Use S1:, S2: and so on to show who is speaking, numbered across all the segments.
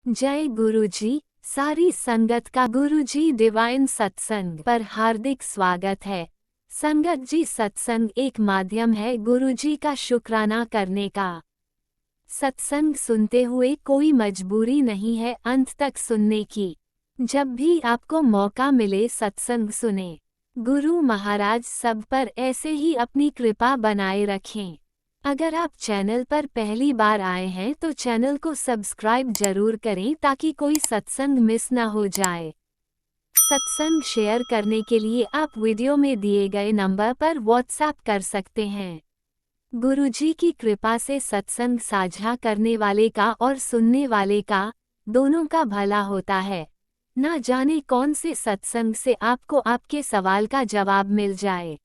S1: जय गुरुजी। सारी संगत का गुरुजी डिवाइन सत्संग पर हार्दिक स्वागत है। संगत जी, सत्संग एक माध्यम है गुरुजी का शुक्राना करने का। सत्संग सुनते हुए कोई मजबूरी नहीं है अंत तक सुनने की। जब भी आपको मौका मिले सत्संग सुने। गुरु महाराज सब पर ऐसे ही अपनी कृपा बनाए रखें। अगर आप चैनल पर पहली बार आए हैं तो चैनल को सब्सक्राइब जरूर करें ताकि कोई सत्संग मिस ना हो जाए। सत्संग शेयर करने के लिए आप वीडियो में दिए गए नंबर पर व्हाट्सएप कर सकते हैं। गुरुजी की कृपा से सत्संग साझा करने वाले का और सुनने वाले का, दोनों का भला होता है। ना जाने कौन से सत्संग से आपको आपके सवाल का जवाब मिल जाए।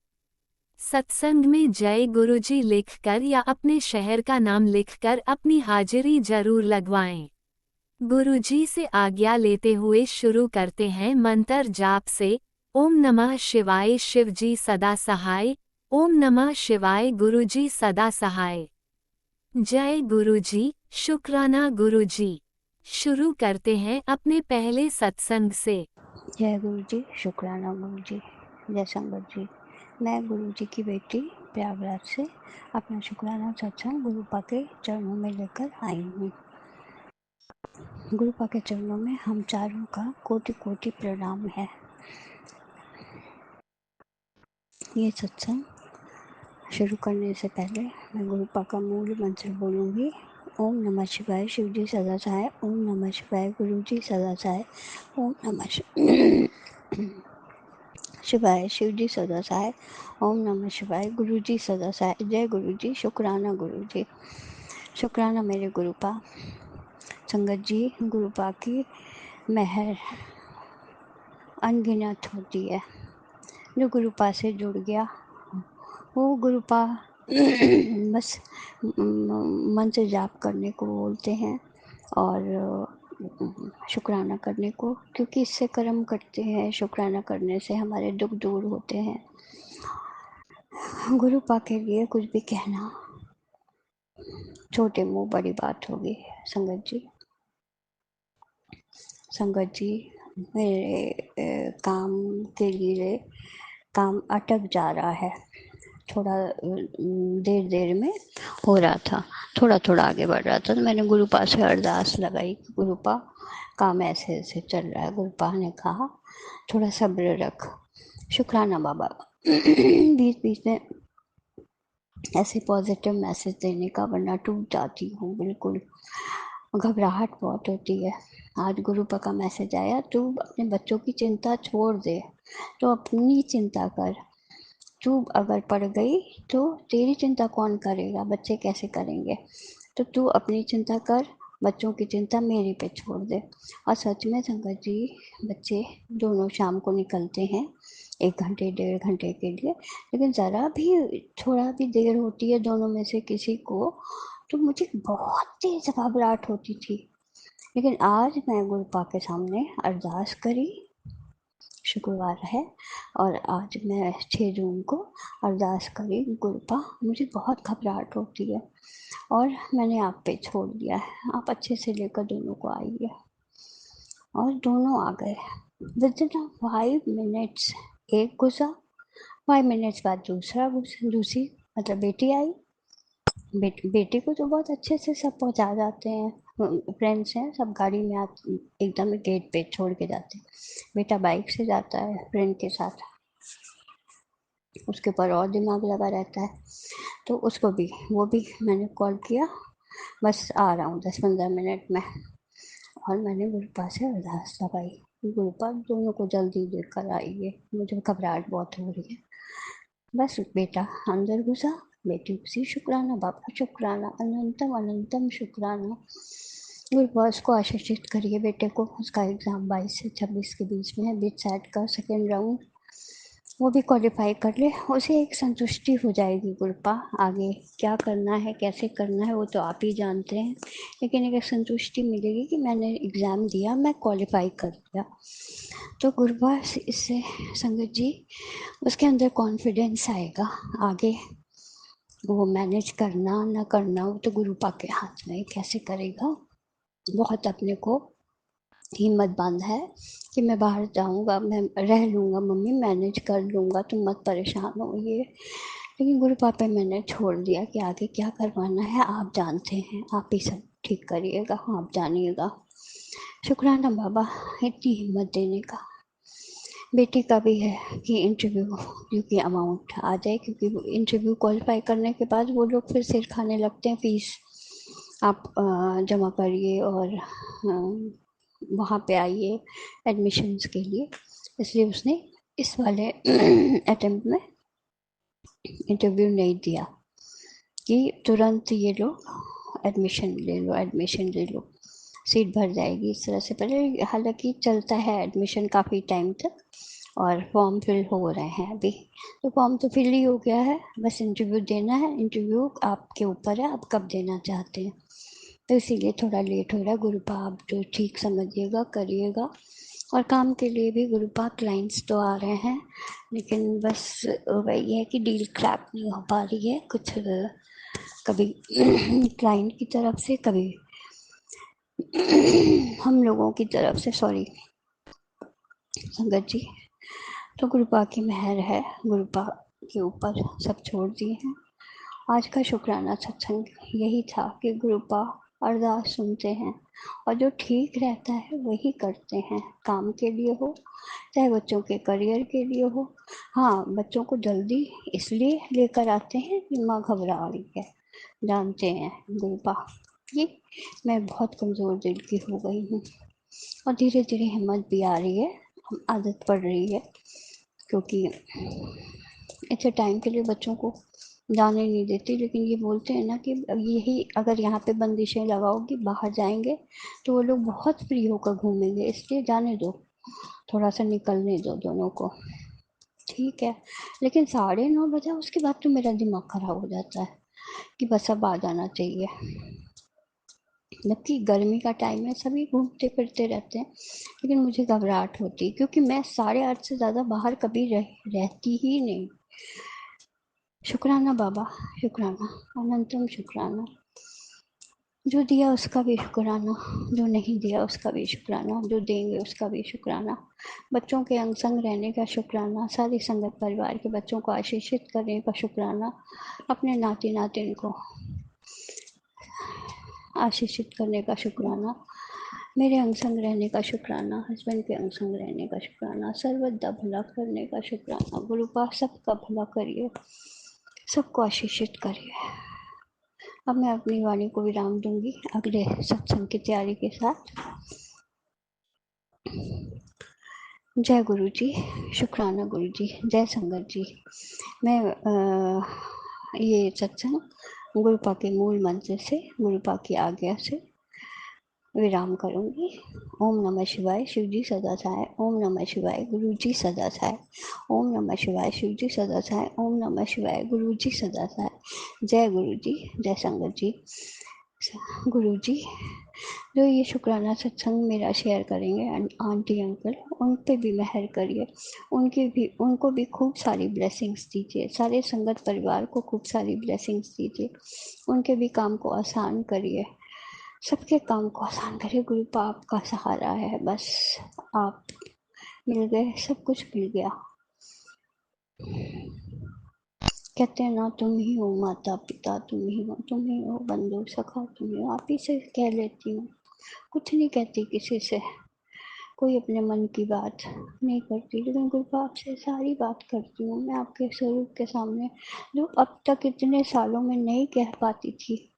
S1: सत्संग में जय गुरुजी लिखकर या अपने शहर का नाम लिखकर अपनी हाजिरी जरूर लगवाएं। गुरुजी से आज्ञा लेते हुए शुरू करते हैं मंत्र जाप से। ओम नमः शिवाय शिवजी सदा सहाय। ओम नमः शिवाय गुरुजी सदा सहाय। जय गुरुजी, शुक्राना गुरुजी। शुरू करते हैं अपने पहले सत्संग से।
S2: जय गुरु जी, शुक्राना गुरु जी, जय संगत जी। मैं गुरु जी की बेटी प्रयागराज से अपना शुक्राना सत्संग गुरुपा के चरणों में लेकर आई हूँ। गुरुपा के चरणों में हम चारों का कोटि कोटि प्रणाम है। ये सत्संग शुरू करने से पहले मैं गुरुपा का मूल मंत्र बोलूँगी। ओम नमः शिवाय शिवजी सदा सहाय। ओम नमः शिवाय गुरु जी सदा सहाय। ओम नमः शिवाय शिवजी सदा सहाय। ओम नमः शिवाय गुरु जी सदा सहाय। जय गुरु जी, शुक्राना गुरु जी। शुक्राना मेरे गुरुपा। संगत जी, गुरुपा की मेहर अनगिनत होती है। जो गुरुपा से जुड़ गया वो गुरुपा बस मंत्र जाप करने को बोलते हैं और शुक्राना करने को, क्योंकि इससे कर्म करते हैं। शुक्राना करने से हमारे दुख दूर होते हैं। गुरुपा के लिए कुछ भी कहना छोटे मुंह बड़ी बात होगी। संगत जी, संगत जी, मेरे काम के लिए काम अटक जा रहा है। थोड़ा देर देर में हो रहा था, थोड़ा थोड़ा आगे बढ़ रहा था। तो मैंने गुरुपा से अरदास लगाई, गुरुपा काम ऐसे ऐसे चल रहा है। गुरुपा ने कहा थोड़ा सब्र रख। शुक्राना बाबा। बीच बीच में ऐसे पॉजिटिव मैसेज देने का, वरना टूट जाती हूँ बिल्कुल। घबराहट बहुत होती है। आज गुरुपा का मैसेज आया, तू अपने बच्चों की चिंता छोड़ दे, तो अपनी चिंता कर। तू अगर पड़ गई तो तेरी चिंता कौन करेगा, बच्चे कैसे करेंगे। तो तू अपनी चिंता कर, बच्चों की चिंता मेरे पे छोड़ दे। और सच में संगत जी, बच्चे दोनों शाम को निकलते हैं 1 घंटे 1.5 घंटे के लिए, लेकिन ज़रा भी थोड़ा भी देर होती है दोनों में से किसी को, तो मुझे बहुत तेज घबराहट होती थी। लेकिन आज मैं गुरुपा के सामने अरदास करी। शुक्रवार है और आज मैं 6 जून को अरदास करी। गुरुपा, मुझे बहुत घबराहट होती है और मैंने आप पे छोड़ दिया है। आप अच्छे से लेकर दोनों को आइए। और दोनों आ गए। विदिन 5 मिनट्स एक घुसा, 5 मिनट्स बाद दूसरा घुसा, दूसरी मतलब बेटी आई। बेटे को तो बहुत अच्छे से सब पहुंचा जाते हैं। फ्रेंड्स हैं सब, गाड़ी में आते एकदम गेट पे छोड़ के जाते हैं। बेटा बाइक से जाता है फ्रेंड के साथ, उसके ऊपर और दिमाग लगा रहता है। तो उसको भी, वो भी मैंने कॉल किया, बस आ रहा हूँ 10-15 मिनट में। और मैंने गुरुपा से अरदास लगाई, गुरुपा दोनों को जल्दी लेकर आइए, मुझे घबराहट बहुत हो रही है। बस बेटा अंदर घुसा, बेटी उसी शुक्राना बाबा, शुक्राना अनंतम अनंतम शुक्राना। गुरुपा उसको आशीषित करिए बेटे को। उसका एग्ज़ाम 22 से 26 के बीच में है, बीच सेट का सेकेंड राउंड, वो भी क्वालिफाई कर ले, उसे एक संतुष्टि हो जाएगी। गुरुपा आगे क्या करना है कैसे करना है वो तो आप ही जानते हैं, लेकिन एक संतुष्टि मिलेगी कि मैंने एग्ज़ाम दिया, मैं क्वालिफाई कर लिया। तो गुरुपा इससे संगत जी, उसके अंदर कॉन्फिडेंस आएगा। आगे वो मैनेज करना ना करना वो तो गुरुपा के हाथ में, कैसे करेगा। बहुत अपने को हिम्मत बांधा है कि मैं बाहर जाऊंगा, मैं रह लूंगा मम्मी, मैनेज कर लूंगा, तुम मत परेशान हो ये। लेकिन गुरु पापा मैंने छोड़ दिया कि आगे क्या करवाना है आप जानते हैं, आप ही सब ठीक करिएगा, आप जानिएगा। शुक्राना बाबा इतनी हिम्मत देने का। बेटी का भी है कि इंटरव्यू क्योंकि अमाउंट आ जाए, क्योंकि इंटरव्यू क्वालिफाई करने के बाद वो लोग फिर सिर खाने लगते हैं, फीस आप जमा करिए और वहाँ पे आइए एडमिशन्स के लिए। इसलिए उसने इस वाले अटेम्प्ट में इंटरव्यू नहीं दिया कि तुरंत ये लो एडमिशन ले लो, एडमिशन ले लो, सीट भर जाएगी इस तरह से। पहले हालांकि चलता है एडमिशन काफ़ी टाइम तक और फॉर्म फिल हो रहे हैं अभी, तो फॉर्म तो फिल ही हो गया है, बस इंटरव्यू देना है। इंटरव्यू आपके ऊपर है, आप कब देना चाहते हैं, तो इसीलिए थोड़ा लेट हो रहा है। गुरुपा आप जो ठीक समझिएगा करिएगा। और काम के लिए भी गुरुपा क्लाइंट्स तो आ रहे हैं, लेकिन बस वही है कि डील क्रैक नहीं हो पा रही है कुछ, कभी क्लाइंट की तरफ से, कभी हम लोगों की तरफ से, सॉरी संगत जी। तो गुरुपा की मेहर है, गुरुपा के ऊपर सब छोड़ दिए हैं। आज का शुक्राना सत्संग यही था कि गुरुपा अरदास सुनते हैं और जो ठीक रहता है वही करते हैं, काम के लिए हो चाहे बच्चों के करियर के लिए हो। हाँ, बच्चों को जल्दी इसलिए लेकर आते हैं कि माँ घबरा रही है, जानते हैं गुरुपा ये मैं बहुत कमज़ोर दिल की हो गई हूँ और धीरे धीरे हिम्मत भी आ रही है, आदत पड़ रही है, क्योंकि इतने टाइम के लिए बच्चों को जाने नहीं देती। लेकिन ये बोलते हैं ना कि यही अगर यहाँ पे बंदिशें लगाओगी बाहर जाएंगे तो वो लोग बहुत फ्री होकर घूमेंगे, इसलिए जाने दो, थोड़ा सा निकलने दो दोनों को, ठीक है। लेकिन 9:30 उसके बाद तो मेरा दिमाग खराब हो जाता है कि बस अब आ जाना चाहिए। जबकि गर्मी का टाइम है, सभी घूमते फिरते रहते हैं, लेकिन मुझे घबराहट होती है क्योंकि मैं 8:30 से ज़्यादा बाहर कभी रहती ही नहीं। शुक्राना बाबा, शुक्राना, अनंतम शुक्राना। जो दिया उसका भी शुक्राना, जो नहीं दिया उसका भी शुक्राना, जो देंगे उसका भी शुक्राना। बच्चों के अंग संग रहने का शुक्राना, सारी संगत परिवार के बच्चों को आशीषित करने का शुक्राना, अपने नाती नातिन को आशीषित करने का शुक्राना, मेरे अंग संग रहने का शुक्राना, हस्बैंड के अंग संग रहने का शुक्राना, सर्वदा भला करने का शुक्राना। गुरुपा सबका भला करिए, सबको आशीषित करिए। अब मैं अपनी वाणी को विराम दूंगी अगले सत्संग की तैयारी के साथ। जय गुरु जी, शुक्राना गुरु जी, जय संगत जी। मैं ये सत्संग गुरुपा के मूल मंत्र से, गुरुपा की आज्ञा से विराम करूंगी। ओम नमः शिवाय, शिव जी सदा सहाय। ओम नमः शिवाय, गुरु जी सदा सहाय। ओम नमः शिवाय, शिव जी सदा सहाय। ओम नमः शिवाय, गुरु जी सदा सहाय। जय गुरु जी, जय संगत जी। गुरु जी जो ये शुक्राना सत्संग मेरा शेयर करेंगे आंटी अंकल, उन पे भी मेहर करिए, उनको भी खूब सारी ब्लेसिंग्स दीजिए, सारे संगत परिवार को खूब सारी ब्लेसिंग्स दीजिए, उनके भी काम को आसान करिए, सबके काम को आसान करिए। गुरु पाप का सहारा है, बस आप मिल गए, सब कुछ मिल गया। कहते हैं ना, तुम ही हो माता पिता, तुम ही हो बंधु सखा, तुम ही हो। आप ही से कह लेती हूँ, कुछ नहीं कहती किसी से, कोई अपने मन की बात नहीं करती, लेकिन गुरु बाप से सारी बात करती हूँ मैं आपके स्वरूप के सामने, जो अब तक इतने सालों में नहीं कह पाती थी,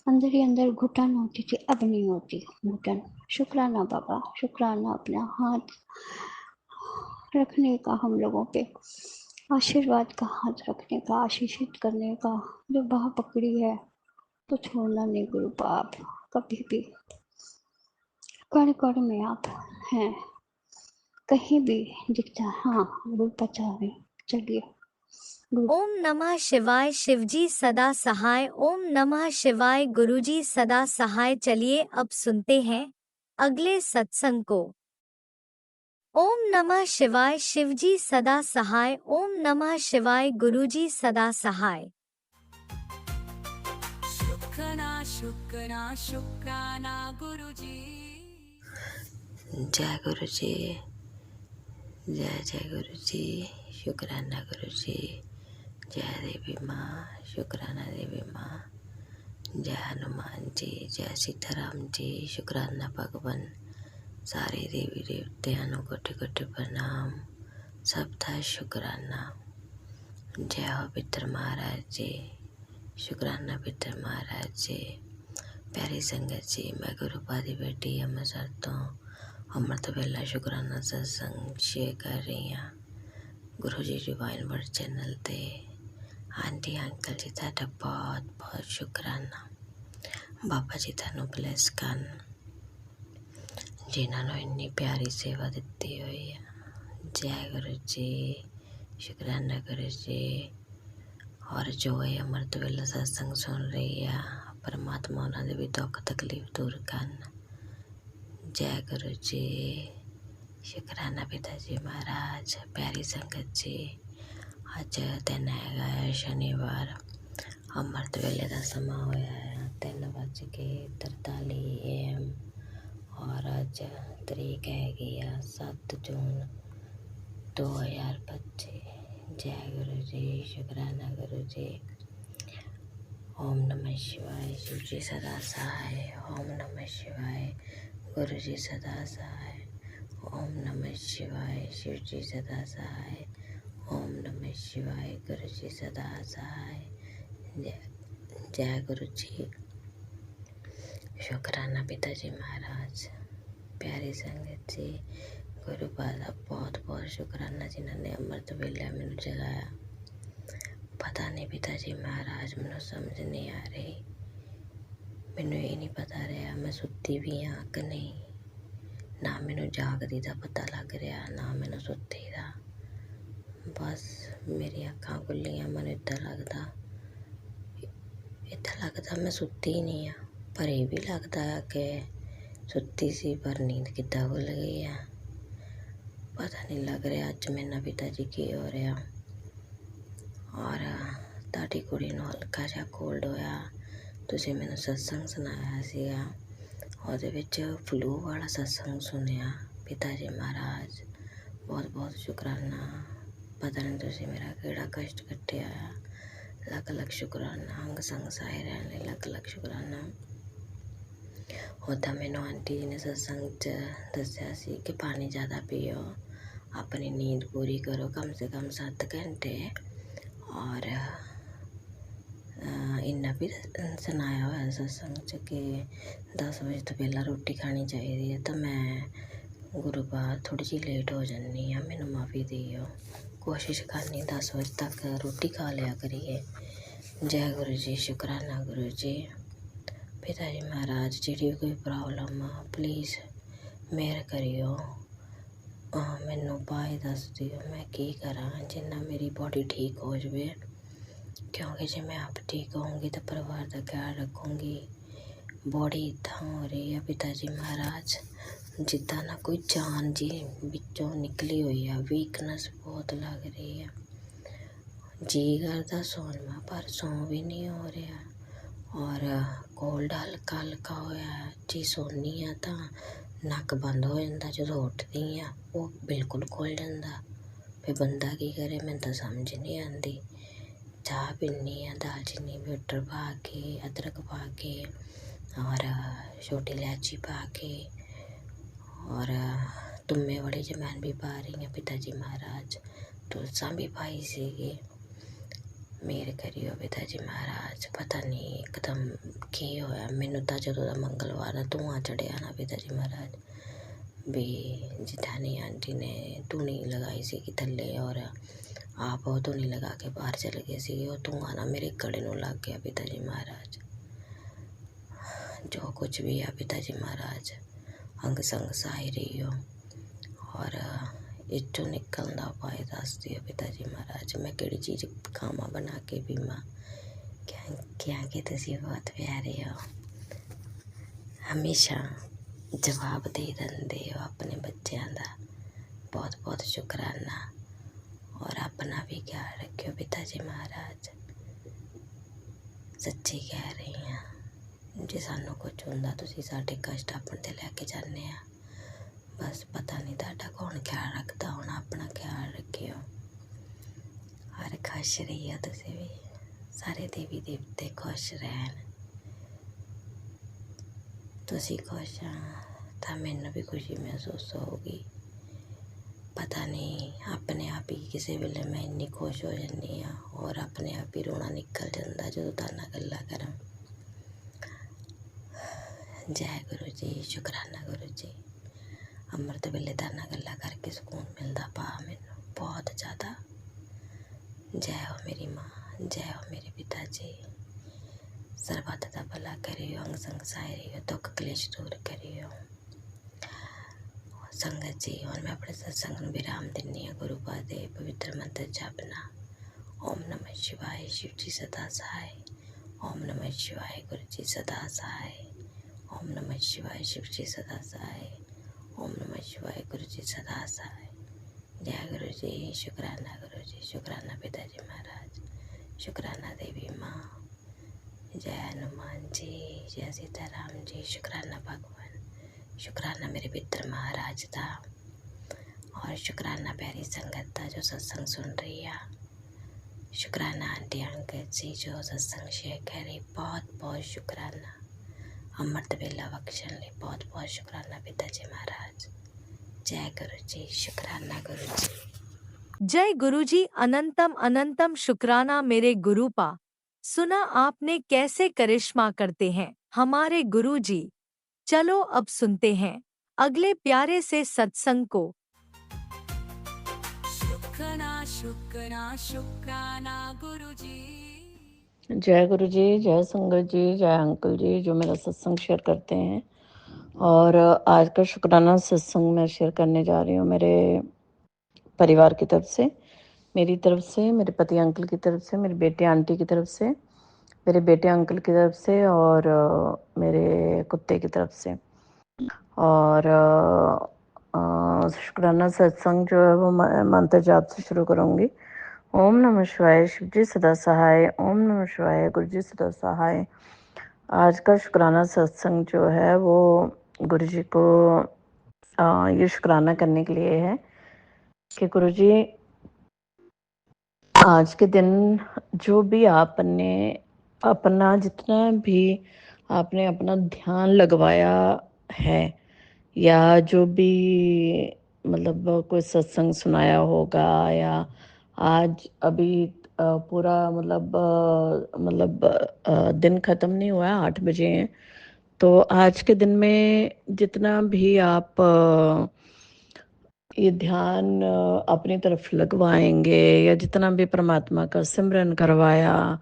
S2: अंदर ही अंदर घुटन होती थी, अब नहीं होती घुटन। शुक्राना बाबा, शुक्राना अपना हाथ रखने का, हम लोगों पे आशीर्वाद का हाथ रखने का, आशीषित करने का, जो बाह पकड़ी है तो छोड़ना नहीं गुरु बाप कभी भी। कण कण में आप हैं, कहीं भी दिखता है। हाँ, गुरु पचा है, चलिए।
S1: ओम नमः शिवाय, शिवजी सदा सहाय। ओम नमः शिवाय, गुरुजी सदा सहाय। चलिए अब सुनते हैं अगले सत्संग को। ओम नमः शिवाय, शिवजी सदा सहाय। ओम नमः शिवाय, गुरुजी सदा सहाय।
S3: शुक्राना शुक्राना शुक्राना गुरुजी। जय गुरु जी, जय जय गुरु जी, शुक्राना गुरु जी, जय देवी माँ, शुक्राना देवी माँ, जय हनुमान जी, जय सीताराम जी, शुक्राना भगवान, सारे देवी देवतियां नूं कोटि कोटि प्रणाम, सब दा शुक्राना। जय हो पितर महाराज जी, शुक्राना पितर महाराज जी। प्यारी संगत जी, मैं गुरुपा दी बेटी अंम੍ਰਿਤਸਰ तो अमृत वेला शुक्राना सत्संग शेयर कर रही हाँ गुरु जी डिवाइन वर्ड चैनल ते। आंटी अंकल जी तुहाडा बहुत बहुत शुक्राना। बाबा जी तुहानूं ब्लैस करन, जिन्हां नूं इन्नी प्यारी सेवा दित्ती हुई है। जय गुरु जी, शुक्राना गुरु जी। और जो ये अमृत वेला सत्संग सुन रही है, परमात्मा उन्हां दे भी दुख तकलीफ दूर करन। जय गुरु जी, शुक्राना पिता जी महाराज। प्यारी संगत जी, अज दिन है शनिवार, अमृत वेले का समा होया है 3:43 AM और अज तरीक हैगी 7 जून 2025। जय गुरु जी, शुक्राना गुरु जी। ओम नमः शिवाय, शिव जी सदा सहाय। ओम नमः शिवाय, गुरु जी सदा सहाय। ओम नमः शिवाय, शिव जी सदा सहाय। ओम नमः शिवाय, गुरु जी सदा सहाय। जय गुरु जी, शुक्राना पिता जी महाराज। प्यारी संगत जी, गुरु का बहुत बहुत शुक्राना जिन्होंने अमृत वेला मैनू जगाया। पता नहीं पिता जी महाराज, मैनू समझ नहीं आ रही। मैनू ये नहीं पता रहा मैं सुती भी हाँ कि नहीं, ना मैनू जागदी का पता लग रहा ना मैनू सुती का। बस मेरी अखां खुलियां, मैनू इदा लगता मैं सुती ही नहीं हाँ, पर यह भी लगता है कि सुती सी पर नींद किद्दां खुल गई है। पता नहीं लग रहा अज मेरे नाल पिता जी की हो रहा। और ताड़ी कुड़ी नूं हल्का जिहा कोल्ड होया, तुसीं मैनूं सत्संग सुनाया सीगा, ਉਹਦੇ ਵਿੱਚ फ्लू वाला सत्संग सुनिया। पिता जी महाराज बहुत बहुत शुक्राना। पता नहीं तुसीं मेरा किहड़ा कष्ट कट्टिया आ, लख लख शुक्राना। अंग संग सहाय रहण लई लख लख शुक्राना। उदा मैनूं आंटी जी ने सत्संग च दस्सिया सी कि पानी ज़्यादा पियो, अपनी नींद पूरी करो कम से कम 7 घंटे। और इन्ना भी सुनाया हुआ सत्संग च कि 10 बजे तो पहला रोटी खानी चाहिए है। तो मैं गुरुवार थोड़ी जी लेट हो जानी हाँ, मैनू माफ़ी दियो। कोशिश करनी 10 बजे तक रोटी खा लिया करिए। जय गुरु जी, शुक्राना गुरु जी। पिता जी महाराज, जी कोई प्रॉब्लम आ प्लीज़ मेहर करियो, मैनू उपाय दस दियो मैं की करा जिन्ना मेरी बॉडी ठीक हो जाए। क्योंकि जे मैं आप ठीक होंगी तो परिवार का ख्याल रखूँगी। बॉडी इदा हो रही है पिता जी महाराज, जिदा ना कोई जान जी बिचों निकली हुई है। वीकनेस बहुत लग रही है, जी करदा सौन में पर सौ भी नहीं हो रहा। और कोल्ड हल्का हल्का होया है जी, सोनी है तो नक बंद हो जाता, जो उठती हाँ वो बिल्कुल खुल जाता। फिर बंदा की करे, मैं तो समझ नहीं आती। चाह पीनी है दालचीनी पाउडर पा के, अदरक पा के और छोटी इलायची पा के और तुम्बे वाली जमैन भी पा रही हैं पिता जी महाराज। तुलसा भी पाई सीगी। मेहर करियो पिता जी महाराज। पता नहीं एकदम की होया मैनू तो जदों दा मंगलवार धुआं चढ़िया ना पिता जी महाराज, भी जिठानी आंटी ने धूनी लगाई सी थल्ले और आप वो धुनी लगा के बाहर चले गए सी। वो धुआं ना मेरे गले नूं लग गया पिता जी महाराज। जो कुछ भी है पिता जी महाराज, अंग संग सहाय रहियो और इचों निकलने का उपाय दस दियो पिता जी महाराज। मैं किहड़ी चीज़ खावा बना के पीवा, क्या कि तुसीं बहुत प्यारे हो, हमेशा जवाब दे देंदे हो अपने बच्चों का। बहुत बहुत शुक्राना। और अपना भी ख्याल रखियो पिता जी महाराज। सच्ची कह रही हाँ, जे सानू कुछ होंदा तुसीं साडे कष्ट अपने ते लैके जाने आ। बस पता नहीं तुहाडा कौन ख्याल रखता होना, अपना ख्याल रखियो और खुश रहियो। तुसीं भी सारे देवी देवते खुश रहन, तुसीं खुश तो मैनूं भी खुशी महसूस होगी। पता नहीं अपने आप ही किसी वेले मैं इन्नी खुश हो जानी हाँ और अपने आप ही रोना निकल जाता जो तुहाडे नाल गल्लां करा। जय गुरु जी, शुकराना गुरु जी। अमृत वेले तुहाडे नाल गल्लां करके सुकून मिलता पा मैनूं बहुत ज़्यादा। जय हो मेरी माँ, जय हो मेरे पिता जी। सर्बत दा भला करियो, अंग संग सहाय रहियो, दुख क्लेश दूर करियो। संगत जी और मैं अपने सत्संग में विराम दिनी हाँ। गुरु पाद दे पवित्र मंत्र जपना। ओम नमः शिवाय, शिव जी सदा सहाय। ओम नमः शिवाय, गुरु जी सदा सहाय। ओम नमः शिवाय, शिव जी सदा सहाय। ओम नमः शिवाय, गुरु जी सदा सहाय। जय गुरु जी, शुकराना गुरु जी, शुकराना पिताजी महाराज, शुकराना देवी माँ, जय हनुमान जी, जय सीताराम जी, शुकराना भगवान, शुकराना मेरे पितर महाराज का और शुकराना प्यारी संगत का जो सत्संग सुन रही है। शुकराना आंटी अंकल जी जो सत्संग शेयर कर रही, बहुत बहुत शुकराना। अमृत वेला बख्शण लिए बहुत बहुत शुकराना पिताजी महाराज। जय गुरु जी, शुकराना गुरु जी।
S1: जय गुरु जी, अनंतम अनंतम शुकराना मेरे गुरु पा। सुना आपने कैसे करिश्मा करते हैं हमारे गुरु जी। चलो अब सुनते हैं अगले प्यारे से सत्संग को।
S4: शुकना शुकना शुकराना गुरु जी।
S5: जय गुरु जी, जय संगत जी, जय अंकल जी जो मेरा सत्संग शेयर करते हैं। और आज का शुक्राना सत्संग मैं शेयर करने जा रही हूँ मेरे परिवार की तरफ से, मेरी तरफ से, मेरे पति अंकल की तरफ से, मेरे बेटे आंटी की तरफ से, मेरे बेटे अंकल की तरफ से और मेरे कुत्ते की तरफ से। और शुक्राना सत्संग जो है वो मंत्र जाप से शुरू करूँगी। ओम नमः शिवाय, शिव जी सदा सहाय। ओम नमः शिवाय, गुरु जी सदा सहाय। आज का शुक्राना सत्संग जो है वो गुरु जी को ये शुक्राना करने के लिए है कि गुरु जी आज के दिन जो भी आपने अपना जितना भी आपने अपना ध्यान लगवाया है या जो भी मतलब कोई सत्संग सुनाया होगा या आज अभी पूरा दिन ख़त्म नहीं हुआ है, 8 बजे हैं। तो आज के दिन में जितना भी आप ये ध्यान अपनी तरफ लगवाएंगे या जितना भी परमात्मा का सिमरन करवाया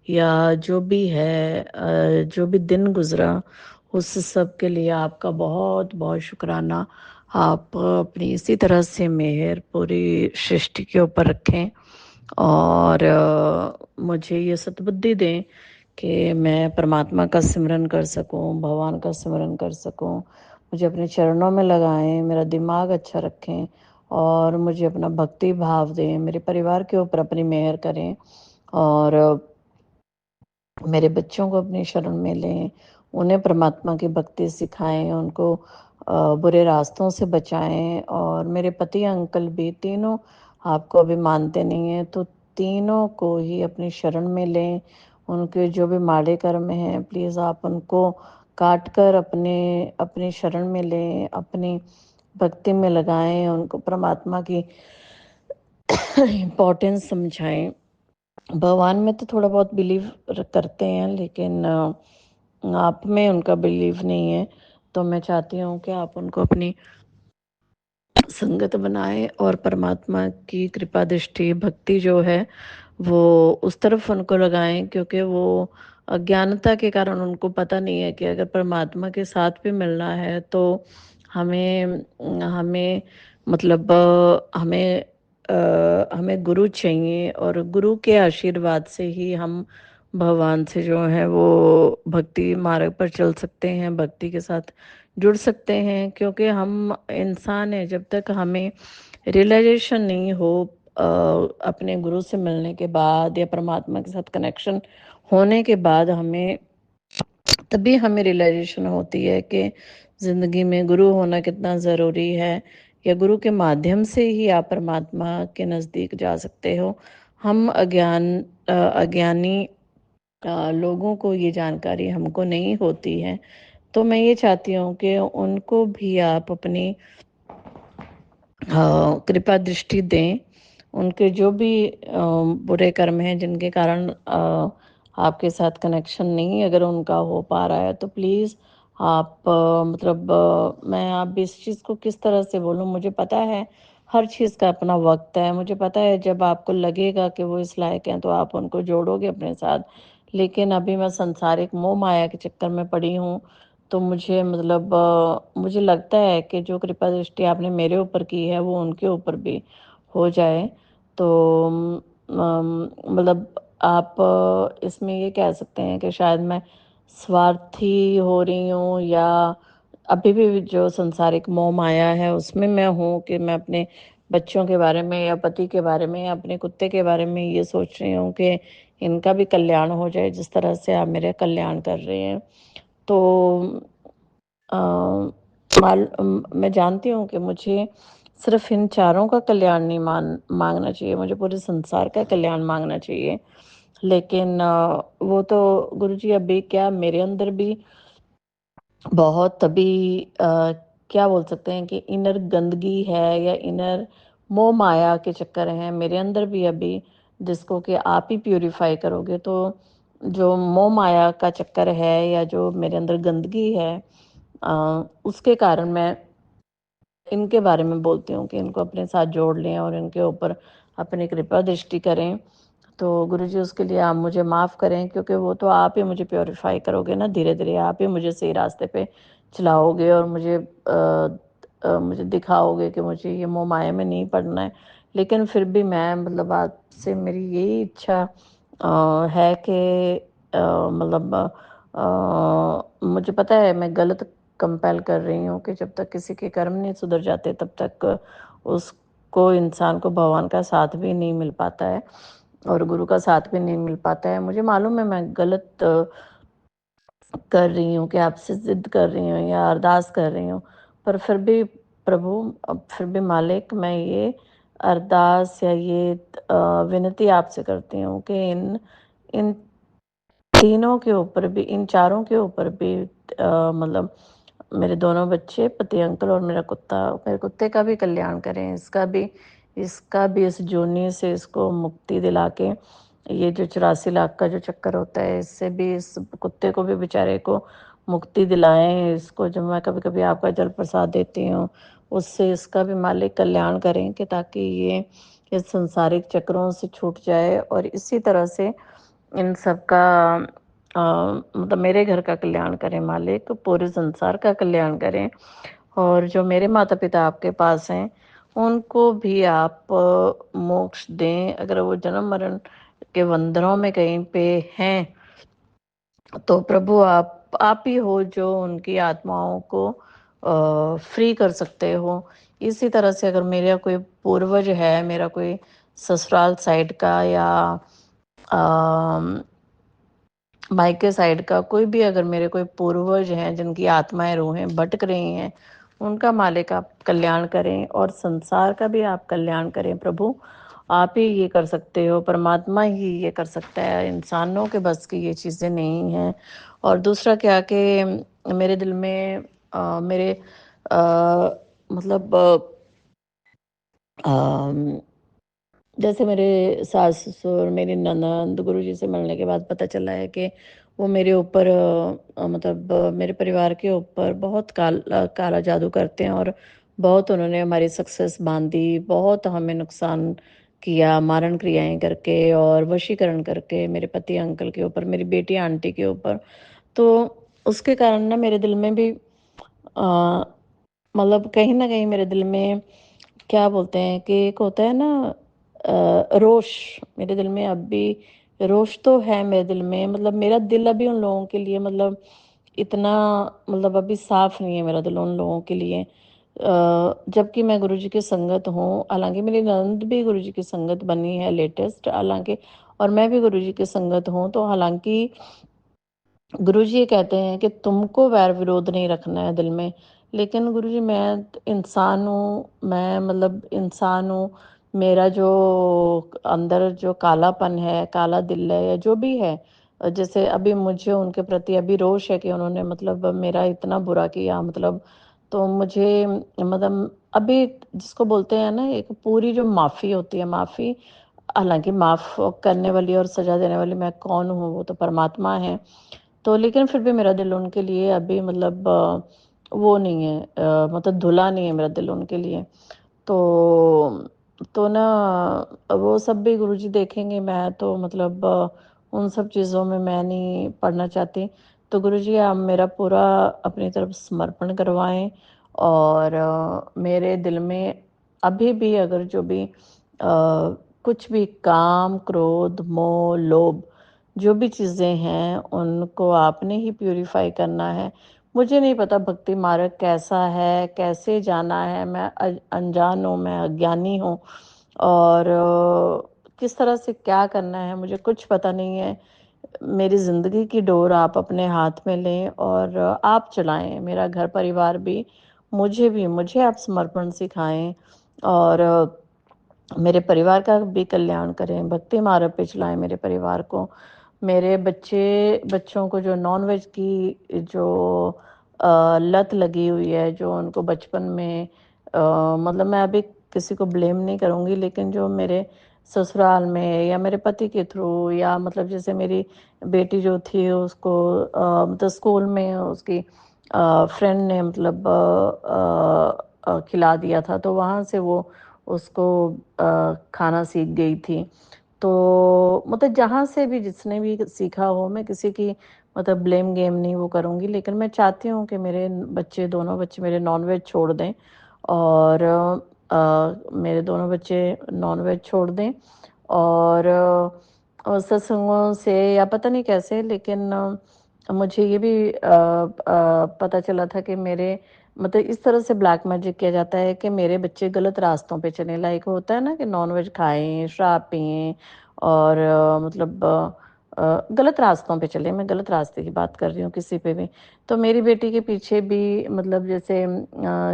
S5: या जो भी है जो भी दिन गुजरा उस सब के लिए आपका बहुत बहुत शुक्राना। आप अपनी इसी तरह से मेहर पूरी सृष्टि के ऊपर रखें और मुझे ये सद्बुद्धि दें कि मैं परमात्मा का सिमरन कर सकूं, भगवान का सिमरन कर सकूं। मुझे अपने चरणों में लगाएं, मेरा दिमाग अच्छा रखें और मुझे अपना भक्ति भाव दें। मेरे परिवार के ऊपर अपनी मेहर करें और मेरे बच्चों को अपनी शरण में लें, उन्हें परमात्मा की भक्ति सिखाएं, उनको बुरे रास्तों से बचाएं। और मेरे पति अंकल भी तीनों आपको अभी मानते नहीं हैं तो तीनों को ही अपनी शरण में लें। उनके जो भी माड़े कर्म हैं प्लीज़ आप उनको काट कर अपनी शरण में लें, अपनी भक्ति में लगाएं, उनको परमात्मा की इम्पोर्टेंस समझाएं। भगवान में तो थोड़ा बहुत बिलीव करते हैं लेकिन आप में उनका बिलीव नहीं है। तो मैं चाहती हूँ कि आप उनको अपनी संगत बनाए और परमात्मा की कृपा दृष्टि भक्ति जो है वो उस तरफ उनको लगाएं, क्योंकि वो अज्ञानता के कारण उनको पता नहीं है कि अगर परमात्मा के साथ भी मिलना है तो हमें हमें मतलब हमें गुरु चाहिए और गुरु के आशीर्वाद से ही हम भगवान से जो है वो भक्ति मार्ग पर चल सकते हैं, भक्ति के साथ जुड़ सकते हैं। क्योंकि हम इंसान हैं, जब तक हमें रियलाइजेशन नहीं हो अपने गुरु से मिलने के बाद या परमात्मा के साथ कनेक्शन होने के बाद तभी हमें रियलाइजेशन होती है कि ज़िंदगी में गुरु होना कितना ज़रूरी है, या गुरु के माध्यम से ही आप परमात्मा के नज़दीक जा सकते हो। हम अज्ञानी लोगों को ये जानकारी हमको नहीं होती है, तो मैं ये चाहती हूँ कि उनको भी आप अपनी कृपा दृष्टि दें। उनके जो भी बुरे कर्म हैं जिनके कारण आपके साथ कनेक्शन नहीं अगर उनका हो पा रहा है, तो प्लीज़ आप मैं आप भी इस चीज़ को किस तरह से बोलूँ, मुझे पता है हर चीज़ का अपना वक्त है। मुझे पता है जब आपको लगेगा कि वो इस लायक हैं तो आप उनको जोड़ोगे अपने साथ। लेकिन अभी मैं संसारिक मोह माया के चक्कर में पड़ी हूँ, तो मुझे लगता है कि जो कृपा दृष्टि आपने मेरे ऊपर की है वो उनके ऊपर भी हो जाए। तो आप इसमें ये कह सकते हैं कि शायद मैं स्वार्थी हो रही हूँ, या अभी भी जो संसारिक मोह माया है उसमें मैं हूँ कि मैं अपने बच्चों के बारे में या पति के बारे में या अपने कुत्ते के बारे में ये सोच रही हूँ कि इनका भी कल्याण हो जाए जिस तरह से आप मेरे कल्याण कर रहे हैं। तो अ, मैं जानती हूँ कि मुझे सिर्फ़ इन चारों का कल्याण नहीं माँगना चाहिए, मुझे पूरे संसार का कल्याण माँगना चाहिए। लेकिन वो तो गुरुजी अभी क्या मेरे अंदर भी बहुत अभी क्या बोल सकते हैं कि इनर गंदगी है या इनर मोह माया के चक्कर हैं मेरे अंदर भी अभी, जिसको कि आप ही प्यूरिफाई करोगे। तो जो मोह माया का चक्कर है या जो मेरे अंदर गंदगी है, उसके कारण मैं इनके बारे में बोलती हूँ कि इनको अपने साथ जोड़ लें और इनके ऊपर अपनी कृपा दृष्टि करें। तो गुरुजी उसके लिए आप मुझे माफ़ करें, क्योंकि वो तो आप ही मुझे प्यूरिफ़ाई करोगे ना धीरे-धीरे, आप ही मुझे सही रास्ते पे चलाओगे और मुझे दिखाओगे कि मुझे ये मोह माया में नहीं पड़ना है। लेकिन फिर भी मैं आपसे मेरी यही इच्छा है कि मुझे पता है मैं गलत कंपेल कर रही हूँ कि जब तक किसी के कर्म नहीं सुधर जाते तब तक उसको इंसान को भगवान का साथ भी नहीं मिल पाता है और गुरु का साथ भी नहीं मिल पाता है। मुझे मालूम है मैं गलत कर रही हूँ कि आपसे ज़िद कर रही हूँ या अरदास कर रही हूँ, पर फिर भी प्रभु, फिर भी मालिक, मैं ये अरदास या ये विनती आपसे करती हूँ कि इन इन तीनों के ऊपर भी, इन चारों के ऊपर भी मेरे दोनों बच्चे, पति अंकल और मेरे कुत्ते का भी कल्याण करें, इसका भी इस जोनी से इसको मुक्ति दिला के, ये जो 84 लाख का जो चक्कर होता है, इससे भी इस कुत्ते को भी बेचारे को मुक्ति दिलाएँ। इसको जब मैं कभी-कभी आपका जल प्रसाद देती हूँ, उससे इसका भी मालिक कल्याण करें कि ताकि ये इस सांसारिक चक्रों से छूट जाए और इसी तरह से इन सब का मेरे घर का कल्याण करें मालिक, पूरे संसार का कल्याण करें। और जो मेरे माता-पिता आपके पास हैं, उनको भी आप मोक्ष दें। अगर वो जन्म-मरण के बंधनों में कहीं पे हैं, तो प्रभु आप ही हो जो उनकी आत्माओं को फ्री कर सकते हो। इसी तरह से अगर मेरा कोई पूर्वज है, मेरा कोई ससुराल साइड का या अ मायके साइड का कोई भी, अगर मेरे कोई पूर्वज हैं जिनकी आत्माएँ रूहें भटक रही हैं, उनका मालिक आप कल्याण करें और संसार का भी आप कल्याण करें प्रभु। आप ही ये कर सकते हो, परमात्मा ही ये कर सकता है, इंसानों के बस की ये चीज़ें नहीं हैं। और दूसरा क्या कि मेरे दिल में मेरे अ, मतलब अम जैसे मेरे सास-ससुर, मेरी ननद, गुरुजी से मिलने के बाद पता चला है कि वो मेरे ऊपर मेरे परिवार के ऊपर बहुत काला जादू करते हैं और बहुत उन्होंने हमारी सक्सेस बाँधी, बहुत हमें नुकसान किया, मारण क्रियाएँ करके और वशीकरण करके मेरे पति अंकल के ऊपर, मेरी बेटी आंटी के ऊपर। तो उसके कारण ना मेरे दिल में भी अ, कहीं न कहीं मेरे दिल में क्या बोलते हैं कि एक होता है ना रोष, मेरे दिल में अब भी रोष तो है मेरे दिल में, मेरा दिल अभी उन लोगों के लिए इतना अभी साफ नहीं है मेरा दिल उन लोगों के लिए। जबकि मैं गुरुजी की संगत हूँ, हालाँकि मेरी ननद भी गुरुजी की संगत बनी है लेटेस्ट, हालाँकि और मैं भी गुरुजी की संगत हूँ, तो हालाँकि गुरुजी ये कहते हैं कि तुमको वैर विरोध नहीं रखना है दिल में, लेकिन गुरुजी मैं इंसान हूँ, मैं मतलब इंसान हूँ, मेरा जो अंदर जो कालापन है, काला दिल है या जो भी है, जैसे अभी मुझे उनके प्रति अभी रोष है कि उन्होंने मतलब मेरा इतना बुरा किया, मतलब तो मुझे मतलब अभी जिसको बोलते हैं ना एक पूरी जो माफ़ी होती है, माफ़ी, हालाँकि माफ़ करने वाली और सज़ा देने वाली मैं कौन हूँ, वो तो परमात्मा है। तो लेकिन फिर भी मेरा दिल उनके लिए अभी मतलब वो नहीं है, मतलब धुला नहीं है मेरा दिल उनके लिए। तो ना वो सब भी गुरुजी देखेंगे, मैं तो मतलब उन सब चीज़ों में मैं नहीं पड़ना चाहती। तो गुरुजी आप मेरा पूरा अपनी तरफ समर्पण करवाएँ और मेरे दिल में अभी भी अगर जो भी कुछ भी काम, क्रोध, मोह, लोभ जो भी चीज़ें हैं, उनको आपने ही प्यूरीफ़ाई करना है। मुझे नहीं पता भक्ति मार्ग कैसा है, कैसे जाना है, मैं अनजान हूँ, मैं अज्ञानी हूँ और किस तरह से क्या करना है, मुझे कुछ पता नहीं है। मेरी ज़िंदगी की डोर आप अपने हाथ में लें और आप चलाएँ, मेरा घर परिवार भी, मुझे आप समर्पण सिखाएँ और मेरे परिवार का भी कल्याण करें, भक्ति मार्ग पे चलाएँ मेरे परिवार को। मेरे बच्चों को जो नॉन-वेज की जो लत लगी हुई है, जो उनको बचपन में मतलब मैं अभी किसी को ब्लेम नहीं करूँगी, लेकिन जो मेरे ससुराल में या मेरे पति के थ्रू या मतलब जैसे मेरी बेटी जो थी उसको मतलब स्कूल में उसकी फ्रेंड ने मतलब खिला दिया था, तो वहाँ से वो उसको खाना सीख गई थी। तो मतलब जहाँ से भी जिसने भी सीखा हो, मैं किसी की मतलब ब्लेम गेम नहीं वो करूँगी, लेकिन मैं चाहती हूँ कि मेरे बच्चे दोनों बच्चे मेरे नॉन-वेज छोड़ दें और मेरे दोनों बच्चे नॉन-वेज छोड़ दें और सत्संगों से या पता नहीं कैसे, लेकिन मुझे ये भी पता चला था कि मेरे मतलब इस तरह से ब्लैक मैजिक किया जाता है कि मेरे बच्चे गलत रास्तों पे चलें, लाइक होता है ना कि नॉन-वेज खाएँ, शराब पिएँ और मतलब गलत रास्तों पे चलें, मैं गलत रास्ते की बात कर रही हूँ किसी पे भी। तो मेरी बेटी के पीछे भी मतलब जैसे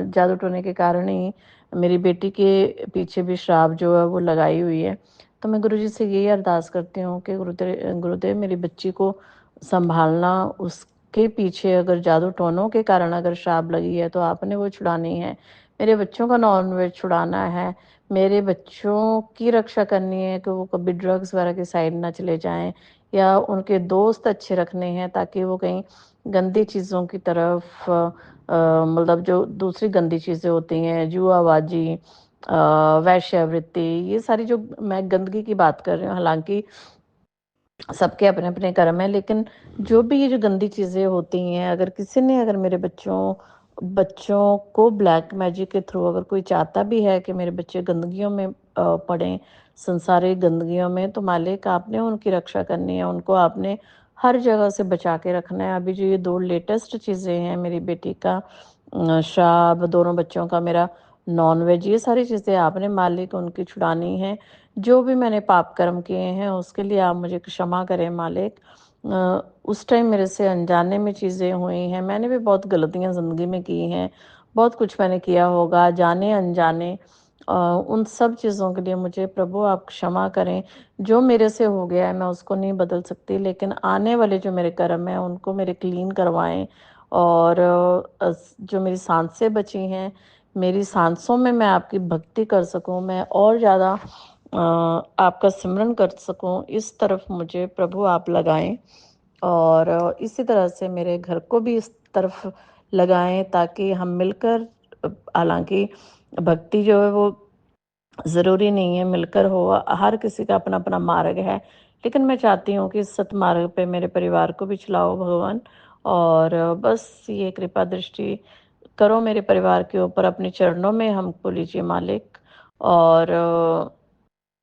S5: जादू टोने के कारण ही मेरी बेटी के पीछे भी श्राप जो है वो लगाई हुई है। तो मैं गुरुजी से यही अरदास करती हूँ कि गुरुदेव मेरी बच्ची को सँभालना, उसके पीछे अगर जादू टोनों के कारण अगर श्राप लगी है तो आपने वो छुड़ानी है। मेरे बच्चों का नॉन-वेज छुड़ाना है, मेरे बच्चों की रक्षा करनी है कि वो कभी ड्रग्स वगैरह की साइड ना चले जाएँ या उनके दोस्त अच्छे रखने हैं ताकि वो कहीं गंदी चीज़ों की तरफ मतलब जो दूसरी गंदी चीज़ें होती हैं, जुआबाजी, वेश्यावृत्ति, ये सारी जो मैं गंदगी की बात कर रही हूँ, हालाँकि सबके अपने-अपने कर्म हैं, लेकिन जो भी ये जो गंदी चीज़ें होती हैं, अगर किसी ने अगर मेरे बच्चों बच्चों को ब्लैक मैजिक के थ्रू अगर कोई चाहता भी है कि मेरे बच्चे गंदगियों में पड़ें, संसारिक गंदगियों में, तो मालिक आपने उनकी रक्षा करनी है, उनको आपने हर जगह से बचा के रखना है। अभी जो ये 2 लेटेस्ट चीज़ें हैं, मेरी बेटी का श्राप, दोनों बच्चों का मेरा नॉन-वेज, ये सारी चीज़ें आपने मालिक उनकी छुड़ानी हैं। जो भी मैंने पाप कर्म किए हैं उसके लिए आप मुझे क्षमा करें मालिक। उस टाइम मेरे से अनजाने में चीज़ें हुई हैं, मैंने भी बहुत गलतियाँ ज़िंदगी में की हैं, बहुत कुछ मैंने किया होगा जाने-अनजाने। उन सब चीज़ों के लिए मुझे प्रभु आप क्षमा करें। जो मेरे से हो गया है मैं उसको नहीं बदल सकती, लेकिन आने वाले जो मेरे कर्म हैं उनको मेरे क्लीन करवाएँ और जो मेरी साँसें बची हैं, मेरी साँसों में मैं आपकी भक्ति कर सकूँ, मैं और ज़्यादा आपका सिमरन कर सकूँ, इस तरफ मुझे प्रभु आप लगाएँ और इसी तरह से मेरे घर को भी इस तरफ लगाएँ ताकि हम मिलकर हालाँकि भक्ति जो है वो ज़रूरी नहीं है मिलकर हो, हर किसी का अपना-अपना मार्ग है। लेकिन मैं चाहती हूँ कि इस सतमार्ग पे मेरे परिवार को भी चलाओ भगवान और बस ये कृपा दृष्टि करो मेरे परिवार के ऊपर, अपने चरणों में हमको लीजिए मालिक और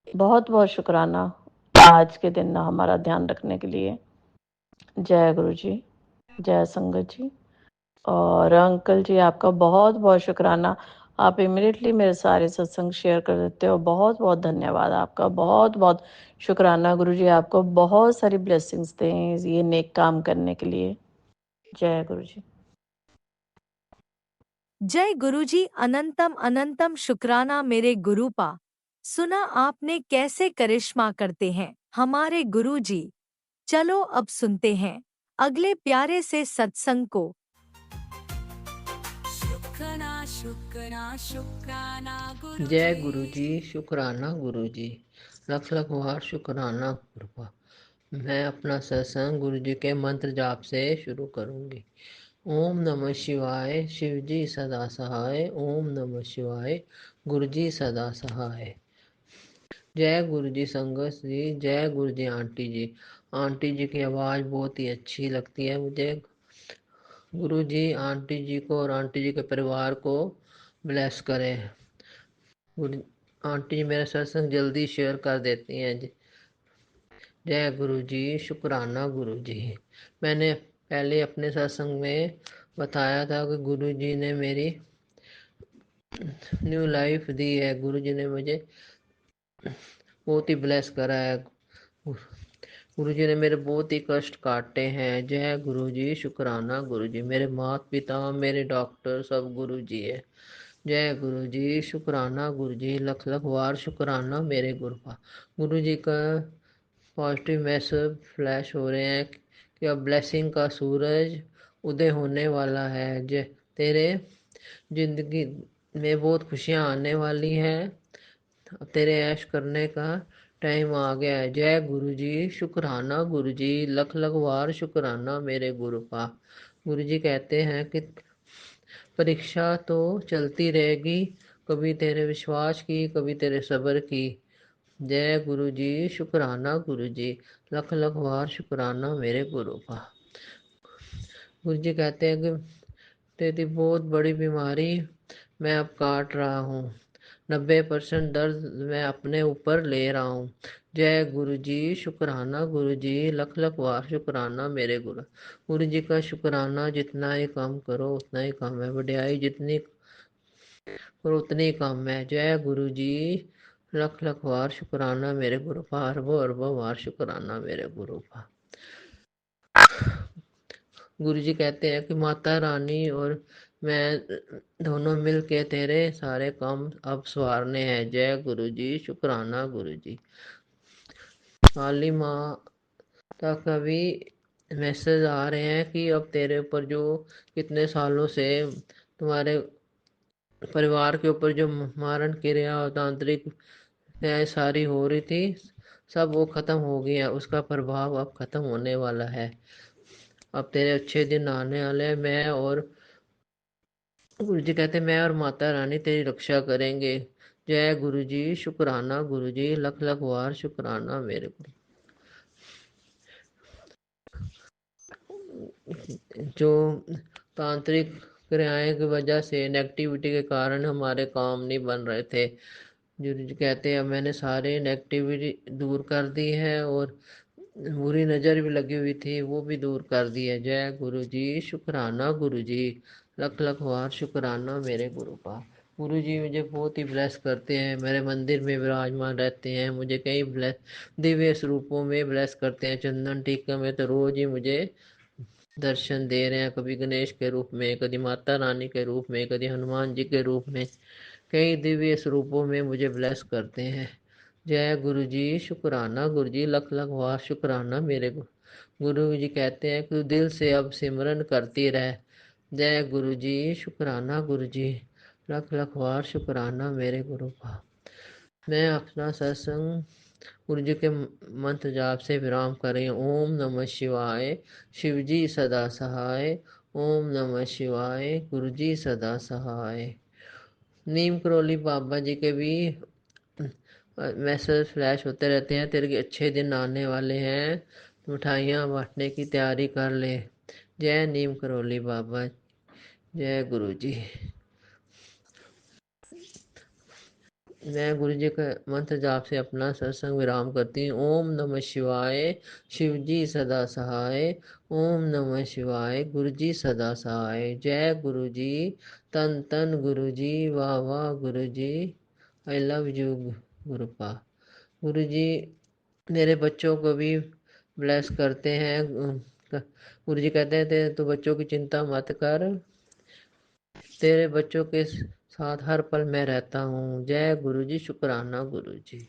S5: बहुत-बहुत शुक्राना आज के दिन हमारा ध्यान रखने के लिए। जय गुरु जी, जय संगत जी। और अंकल जी आपका बहुत-बहुत शुक्राना। आप इमीडिएटली मेरे सारे सत्संग शेयर कर देते हो। बहुत बहुत धन्यवाद आपका, बहुत बहुत शुक्राना गुरुजी। आपको बहुत सारी ब्लेसिंग्स दें ये नेक काम करने के लिए। जय गुरुजी।
S1: जय गुरुजी। अनंतम अनंतम शुक्राना मेरे गुरुपा। सुना आपने कैसे करिश्मा करते हैं हमारे गुरुजी। चलो अब सुनते हैं अगले प्यारे से सत्संग को।
S4: शुक्राना शुक्राना शुक्राना
S6: जय
S4: गुरुजी।
S6: गुरु जी, शुक्राना गुरु जी, लख लख वार शुक्राना गुरुपा। मैं अपना सत्संग गुरु जी के मंत्र जाप से शुरू करूंगी। ओम नमः शिवाय, शिव जी सदा सहाय। ओम नमः शिवाय, गुरु जी सदा सहाय। जय गुरु जी संगत जी, जय गुरु जी आंटी जी। आंटी जी की आवाज़ बहुत ही अच्छी लगती है मुझे। गुरु जी आंटी जी को और आंटी जी के परिवार को ब्लेस करें। गुरु आंटी जी मेरा सत्संग जल्दी शेयर कर देती हैं। जय गुरु जी, शुक्राना गुरु जी। मैंने पहले अपने सत्संग में बताया था कि गुरु जी ने मेरी न्यू लाइफ दी है। गुरु जी ने मुझे बहुत ही ब्लेस करा है। गुरु जी ने मेरे बहुत ही कष्ट काटे हैं। जय गुरु जी, शुक्राना गुरु जी। मेरे माता पिता, मेरे डॉक्टर सब गुरु जी है। जय गुरु जी, शुक्राना गुरु जी, लख लख वार शुक्राना मेरे गुरुपा। गुरु जी का पॉजिटिव मैसेज फ्लैश हो रहे हैं कि अब ब्लेसिंग का सूरज उदय होने वाला है। जय तेरे जिंदगी में बहुत खुशियाँ आने वाली हैं। अब तेरे ऐश करने का टाइम आ गया है। जय गुरु जी, शुक्राना गुरु जी, लख लख वार शुक्राना मेरे गुरुपा। गुरु जी कहते हैं कि परीक्षा तो चलती रहेगी, कभी तेरे विश्वास की, कभी तेरे सब्र की। जय गुरु जी, शुक्राना गुरु जी, लख लख वार शुक्राना मेरे गुरुपा। गुरु जी कहते हैं कि तेरी बहुत बड़ी बीमारी मैं अब काट रहा हूँ। 90% दर्द मैं अपने ऊपर ले रहा हूँ। जय गुरु जी, शुक्राना गुरु जी, लख लख वार शुक्राना मेरे गुरु। गुरु जी का शुक्राना जितना ही कम करो उतना ही कम है। वड्याई जितनी करो उतनी ही कम है। जय गुरु जी, लख लख वार शुक्राना मेरे गुरु पा। अरबों अरबों वार शुक्राना मेरे गुरु पा। गुरु जी कहते हैं कि माता रानी और मैं दोनों मिल के तेरे सारे काम अब संवारने हैं। जय गुरु जी, शुक्राना गुरु जी। काली माँ तक अभी मैसेज आ रहे हैं कि अब तेरे ऊपर जो कितने सालों से तुम्हारे परिवार के ऊपर जो मारण क्रिया और तांत्रिक क्रियाएं सारी हो रही थी, सब वो खत्म हो गया। उसका प्रभाव अब खत्म होने वाला है। अब तेरे अच्छे दिन आने वाले हैं। मैं और गुरु जी कहते हैं मैं और माता रानी तेरी रक्षा करेंगे। जय गुरु जी, शुक्राना गुरु जी, लख लख वार शुक्राना मेरे गुरु। जो तांत्रिक क्रियाएं की वजह से नेगेटिविटी के कारण हमारे काम नहीं बन रहे थे, गुरु जी कहते हैं मैंने सारे नेगेटिविटी दूर कर दी है और बुरी नज़र भी लगी हुई थी वो भी दूर कर दी है। जय गुरु जी, शुक्राना गुरु जी, लख लख वार शुक्राना मेरे गुरु का। गुरु जी मुझे बहुत ही ब्लेस करते हैं। मेरे मंदिर में विराजमान रहते हैं। मुझे कई ब्लेस दिव्य स्वरूपों में ब्लेस करते हैं। चंदन टीका में तो रोज ही मुझे दर्शन दे रहे हैं। कभी गणेश के रूप में, कभी माता रानी के रूप में, कभी हनुमान जी के रूप में, कई दिव्य स्वरूपों में मुझे ब्लेस करते हैं। जय गुरु जी, शुक्राना गुरु जी, लख लख वार शुक्राना मेरे गुरु। गुरु जी कहते हैं कि दिल से अब सिमरन करती रह। जय गुरु जी, शुक्राना गुरु जी, लख लख वार शुक्राना मेरे गुरु का। मैं अपना सत्संग गुरु जी के मंत्र जाप से विराम कर रही हूँ। ओम नमः शिवाय, शिव जी सदा सहाय। ओम नमः शिवाय, गुरु जी सदा सहाय। नीम करोली बाबा जी के भी मैसेज फ्लैश होते रहते हैं। तेरे के अच्छे दिन आने वाले हैं, मिठाइयाँ बांटने की तैयारी कर ले। जय नीम करोली बाबा, जय गुरु जी। मैं गुरु जी के मंत्र जाप से अपना सत्संग विराम करती हूँ। ओम नमः शिवाय, शिव जी सदा सहाय। ओम नमः शिवाय, गुरु जी सदा सहाय। जय गुरु जी, तन तन गुरु जी, वाह वाह Guru ji, I love you गुरुपा। गुरु जी मेरे बच्चों को भी ब्लेस करते हैं। गुरु जी कहते थे तू बच्चों की चिंता मत कर, तेरे बच्चों के साथ हर पल मैं रहता हूँ। जय गुरु जी, शुक्राना गुरु जी।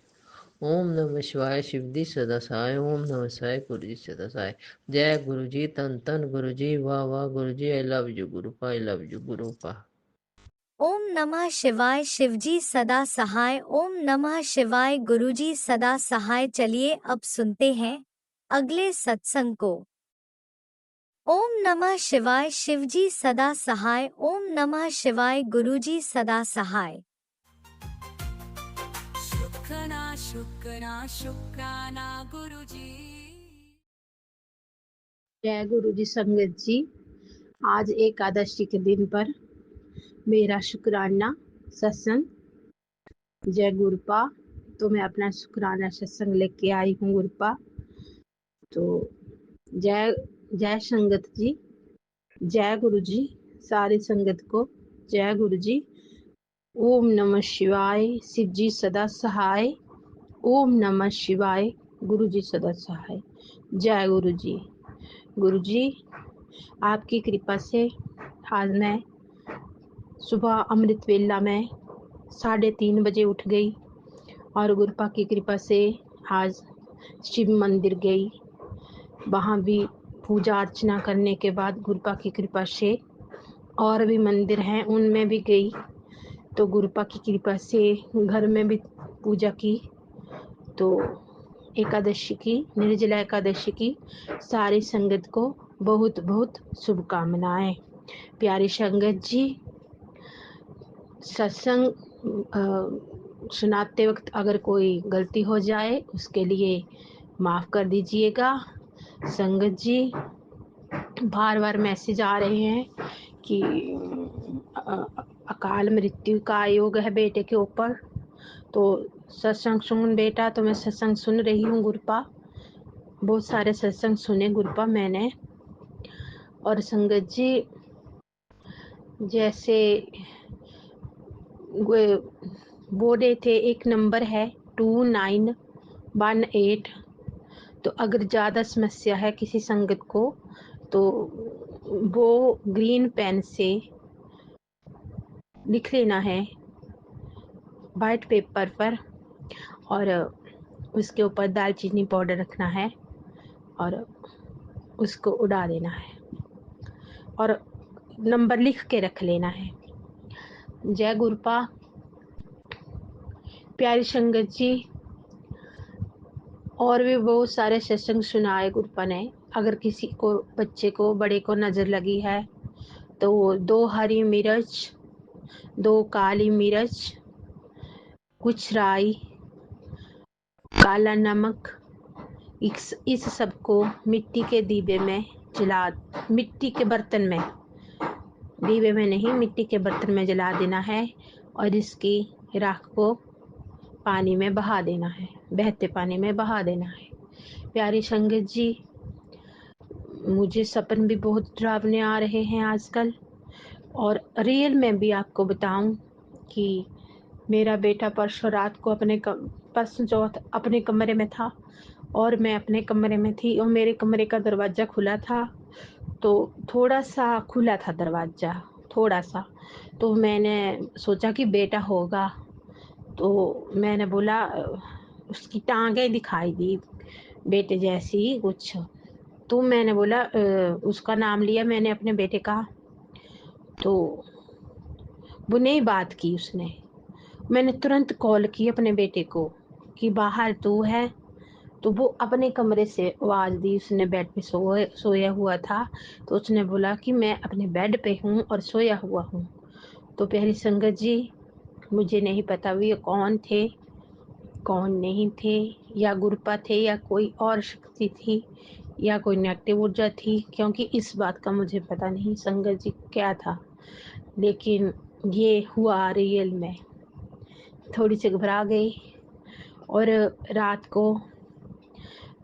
S6: ओम नमः शिवाय, शिव जी सदा सहाय। ओम नमः शिवाय, गुरु जी सदा सहाय। जय गुरु जी, तन तन गुरु जी, वाह वाह Guru ji, I love you Gurupa, I love you Gurupa.
S1: ओम नमः शिवाय, शिवजी सदा सहाय। ओम नमः शिवाय, गुरुजी सदा सहाय। चलिए अब सुनते हैं अगले सत्संग को। ओम नमः शिवाय, शिवजी सदा सहाय। ओम नमः शिवाय, गुरुजी सदा सहाय।
S4: शुक्राना शुक्राना शुक्राना गुरुजी।
S7: जय गुरु जी संगत जी, आज एकादशी के दिन पर मेरा शुक्राना सत्संग। जय गुरुपा। तो मैं अपना शुक्राना सत्संग लेके आई हूँ गुरुपा। तो जय जय संगत जी, जय गुरु जी, सारी संगत को जय गुरु जी। ओम नमः शिवाय, शिव जी सदा सहाय। ओम नमः शिवाय, गुरु जी सदा सहाय। जय गुरु जी। गुरु जी आपकी कृपा से आज मैं सुबह अमृत वेला में 3:30 बजे उठ गई और गुरुपा की कृपा से आज शिव मंदिर गई। वहाँ भी पूजा अर्चना करने के बाद गुरुपा की कृपा से और भी मंदिर हैं उनमें भी गई। तो गुरुपा की कृपा से घर में भी पूजा की। तो एकादशी की, निर्जला एकादशी की सारी संगत को बहुत बहुत शुभकामनाएं। प्यारी संगत जी, सत्संग सुनाते वक्त अगर कोई गलती हो जाए उसके लिए माफ़ कर दीजिएगा। संगत जी बार बार मैसेज आ रहे हैं कि अकाल मृत्यु का योग है बेटे के ऊपर। तो सत्संग सुन बेटा, तो मैं सत्संग सुन रही हूँ गुरुपा। बहुत सारे सत्संग सुने गुरुपा मैंने। और संगत जी जैसे बोले थे एक नंबर है 2918। तो अगर ज़्यादा समस्या है किसी संगत को तो वो ग्रीन पेन से लिख लेना है वाइट पेपर पर और उसके ऊपर दालचीनी पाउडर रखना है और उसको उड़ा देना है और नंबर लिख के रख लेना है। जय गुरुपा। प्यारी संगत जी और भी बहुत सारे सत्संग सुनाए गुरुपा ने। अगर किसी को बच्चे को बड़े को नज़र लगी है तो 2 हरी मिर्च, 2 काली मिर्च, कुछ राई, काला नमक, इस सब को मिट्टी के दीबे में जला, मिट्टी के बर्तन में, दीबे में नहीं मिट्टी के बर्तन में जला देना है और इसकी राख को पानी में बहा देना है, बहते पानी में बहा देना है। प्यारी संगत जी मुझे सपन भी बहुत डरावने आ रहे हैं आजकल। और रियल में भी आपको बताऊं कि मेरा बेटा परसों रात को परसों चौथ अपने कमरे में था और मैं अपने कमरे में थी और मेरे कमरे का दरवाज़ा खुला था। तो थोड़ा सा खुला था दरवाज़ा, थोड़ा सा। तो मैंने सोचा कि बेटा होगा, तो मैंने बोला, उसकी टांगें दिखाई दी बेटे जैसी कुछ। तो मैंने बोला, उसका नाम लिया मैंने अपने बेटे का। तो वो नहीं बात की उसने। मैंने तुरंत कॉल की अपने बेटे को कि बाहर तू है। तो वो अपने कमरे से आवाज़ दी, उसने बेड पे सोया हुआ था। तो उसने बोला कि मैं अपने बेड पे हूँ और सोया हुआ हूँ। तो प्यारी संगत जी मुझे नहीं भी ये कौन थे कौन नहीं थे, या गुरुपा थे या कोई और शक्ति थी या कोई नेगेटिव ऊर्जा थी, क्योंकि इस बात का मुझे पता नहीं संगत जी क्या था। लेकिन ये हुआ रियल में। थोड़ी सी घबरा गई और रात को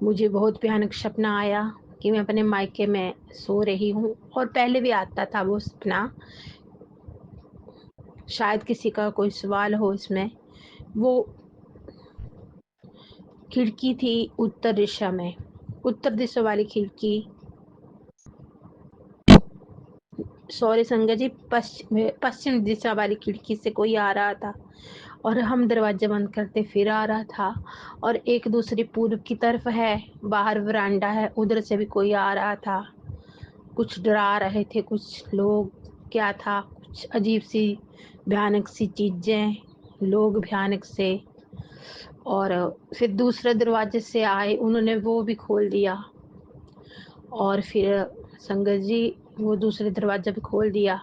S7: मुझे बहुत भयानक सपना आया कि मैं अपने मायके में सो रही हूँ, और पहले भी आता था वो सपना। शायद किसी का कोई सवाल हो इसमें। वो खिड़की थी उत्तर दिशा में, उत्तर दिशा वाली खिड़की, सॉरी संगत जी, पश्चिम दिशा वाली खिड़की से कोई आ रहा था, और हम दरवाजा बंद करते फिर आ रहा था। और एक दूसरी पूर्व की तरफ है, बाहर वरांडा है, उधर से भी कोई आ रहा था। कुछ डरा रहे थे कुछ लोग, क्या था, कुछ अजीब सी भयानक सी चीजें, लोग भयानक से। और फिर दूसरे दरवाजे से आए, उन्होंने वो भी खोल दिया, और फिर संगत जी वो दूसरे दरवाजा भी खोल दिया,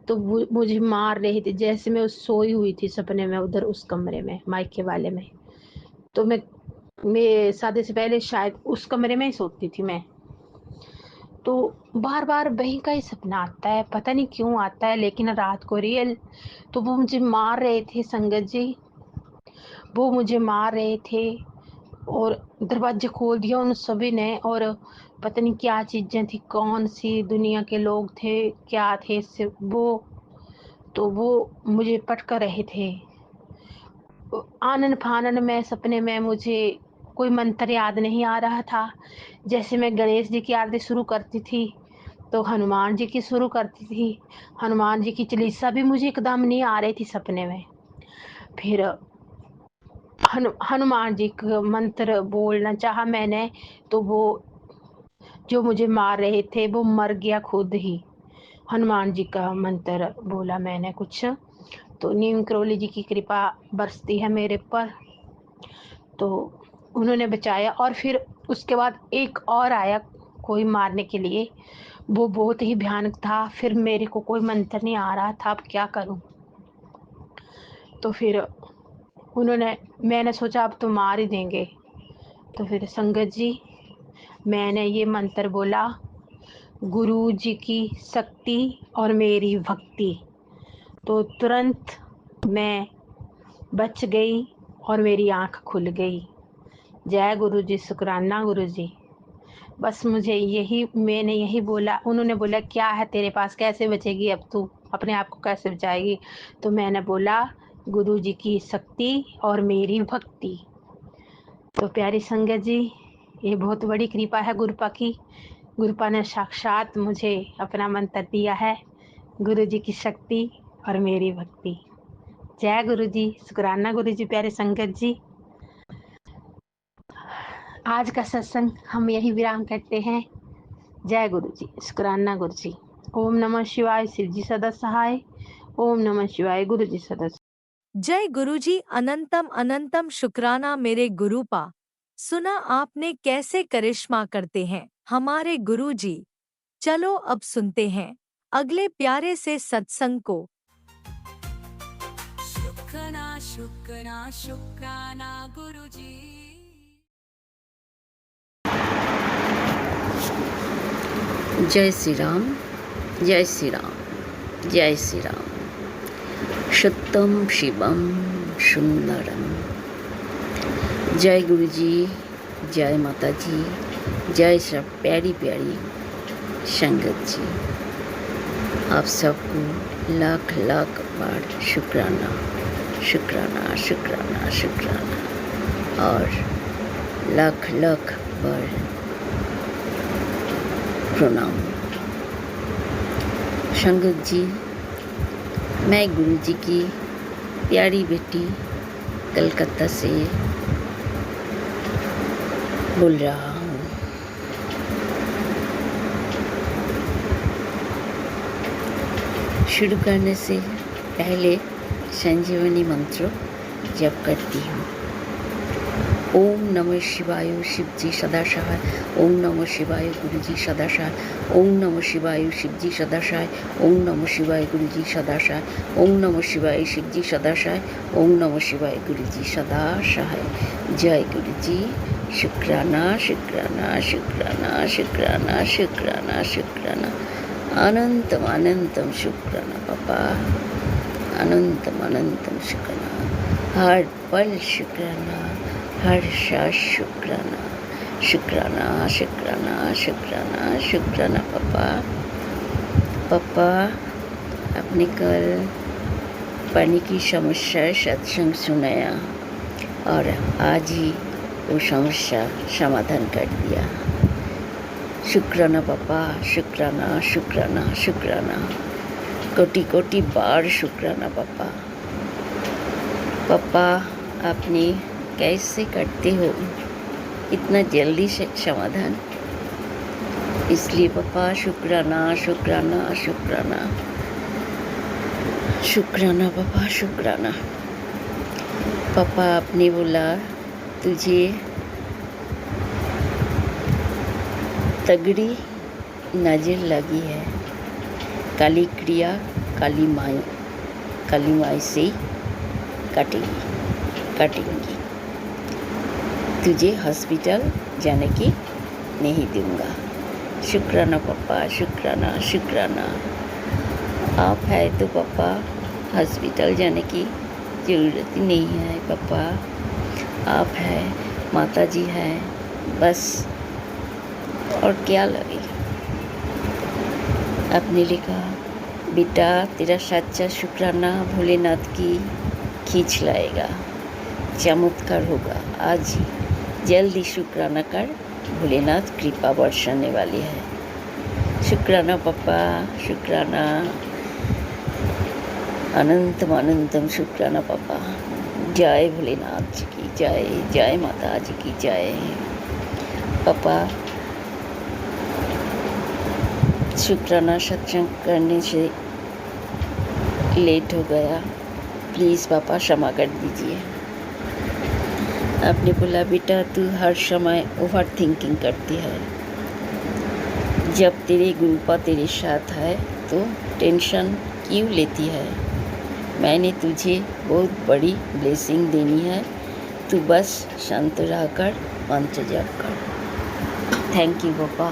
S7: तो वो मुझे मार रही थी, जैसे मैं सोई हुई थी सपने में उधर उस कमरे में, मायके वाले में। तो मैं शादी से पहले शायद उस कमरे में ही सोती थी मैं। तो बार बार वही का ही सपना आता है, पता नहीं क्यों आता है, लेकिन रात को रियल। तो वो मुझे मार रहे थे संगत जी, वो मुझे मार रहे थे, और दरवाजे खोल दिया उन सभी ने, और पता नहीं क्या चीजें थी, कौन सी दुनिया के लोग थे, क्या थे वो। तो वो मुझे पटका रहे थे। आनन फानन में सपने में मुझे कोई मंत्र याद नहीं आ रहा था। जैसे मैं गणेश जी की आरती शुरू करती थी तो हनुमान जी की शुरू करती थी, हनुमान जी की चालीसा भी मुझे एकदम नहीं आ रही थी सपने में। फिर हनुमान जी का मंत्र बोलना चाहा मैंने, तो वो जो मुझे मार रहे थे वो मर गया खुद ही। हनुमान जी का मंत्र बोला मैंने कुछ, तो नीम करोली जी की कृपा बरसती है मेरे पर, तो उन्होंने बचाया। और फिर उसके बाद एक और आया कोई मारने के लिए, वो बहुत ही भयानक था। फिर मेरे को कोई मंत्र नहीं आ रहा था, अब क्या करूं। तो फिर मैंने सोचा अब तो मार ही देंगे। तो फिर संगत जी मैंने ये मंत्र बोला, गुरु जी की शक्ति और मेरी भक्ति, तो तुरंत मैं बच गई और मेरी आंख खुल गई। जय गुरु जी, शुक्राना गुरु जी। बस मैंने यही बोला। उन्होंने बोला क्या है तेरे पास, कैसे बचेगी अब तू, अपने आप को कैसे बचाएगी। तो मैंने बोला गुरु जी की शक्ति और मेरी भक्ति। तो प्यारी संगत जी, ये बहुत बड़ी कृपा है गुरुपा की। गुरुपा ने साक्षात मुझे अपना मंत्र दिया है, गुरु जी की शक्ति और मेरी भक्ति। जय गुरु जी, शुक्राना गुरु जी। प्यारे संगत जी, आज का सत्संग हम यही विराम करते हैं। जय गुरु जी, शुक्राना गुरु जी। ओम नमः शिवाय, शिव जी सदा सहाय। ओम नमः शिवाय, गुरु जी सदा सहाय।
S1: जय गुरुजी, अनंतम अनंतम शुक्राना मेरे गुरुपा। सुना आपने कैसे करिश्मा करते हैं हमारे गुरुजी। चलो अब सुनते हैं अगले प्यारे से सत्संग को।
S4: शुक्राना शुक्राना शुक्राना गुरुजी।
S3: जय श्री राम, जय श्री राम, जय श्री राम। शुद्धम शिवम सुंदरम। जय गुरु जी, जय माता जी, जय सब प्यारी प्यारी संगत जी। आप सबको लाख लाख बार शुक्राना शुक्राना शुक्राना शुक्राना, और लाख लाख बार प्रणाम। संगत जी, मैं गुरु जी की प्यारी बेटी कलकत्ता से बोल रहा हूँ। शुरू करने से पहले संजीवनी मंत्र जप करती हूँ। ओम नमः शिवाय शिव जी सदा सहाय। ओम नमः शिवाय गुरु जी सदा सहाय। ओम नमः शिवाय शिव जी सदा सहाय। ओम नमः शिवाय गुरु जी सदा सहाय। ओम नमः शिवाय शिव जी सदा सहाय। ओम नमः शिवाय गुरु जी सदा सहाय। जय गुरु जी, शुक्राना शुक्राना शुक्राना शुक्राना शुक्राना शुक्राना। अनंतम अनंतम शुक्राना पापा, अनंतम अनंतम शुक्राना। हर पल शुक्राना, हर सांस शुक्राना, शुक्राना शुक्राना शुक्राना शुक्राना पापा। पापा आपने कल पानी की समस्या सत्संग सुनाया और आज ही वो समस्या समाधान कर दिया। शुक्राना पापा, शुक्राना शुक्राना शुक्राना, कोटि कोटि बार शुक्राना पापा। पापा आपने कैसे करते हो इतना जल्दी से समाधान, इसलिए पापा शुक्राना शुक्राना शुक्राना शुक्राना पापा शुक्राना। पापा आपने बोला तुझे तगड़ी नजर लगी है, काली क्रिया काली माई से काटेंगी। तुझे हॉस्पिटल जाने की नहीं दूंगा। शुक्राना पापा, शुक्राना शुक्राना। आप है तो पापा हॉस्पिटल जाने की ज़रूरत ही नहीं है पापा। आप है, माता जी है, बस और क्या लगेगा। आपने लिखा बेटा तेरा सच्चा शुक्राना भोलेनाथ की खींच लाएगा, चमत्कार होगा। आज ही जल्दी शुक्राना कर, भोलेनाथ कृपा बरसाने वाली है। शुक्राना पापा, शुक्राना अनंतम अनंतम शुक्राना पापा। जय भोलेनाथ जी की जय, जय माता जी की जय। पापा शुक्राना सत्संग करने से लेट हो गया, प्लीज़ पापा क्षमा कर दीजिए। आपने बोला बेटा तू हर समय ओवर थिंकिंग करती है, जब तेरे गुरुपा तेरे साथ है तो टेंशन क्यों लेती है। मैंने तुझे बहुत बड़ी ब्लेसिंग देनी है, तू बस शांत रहकर मंत्र जप कर। थैंक यू पापा,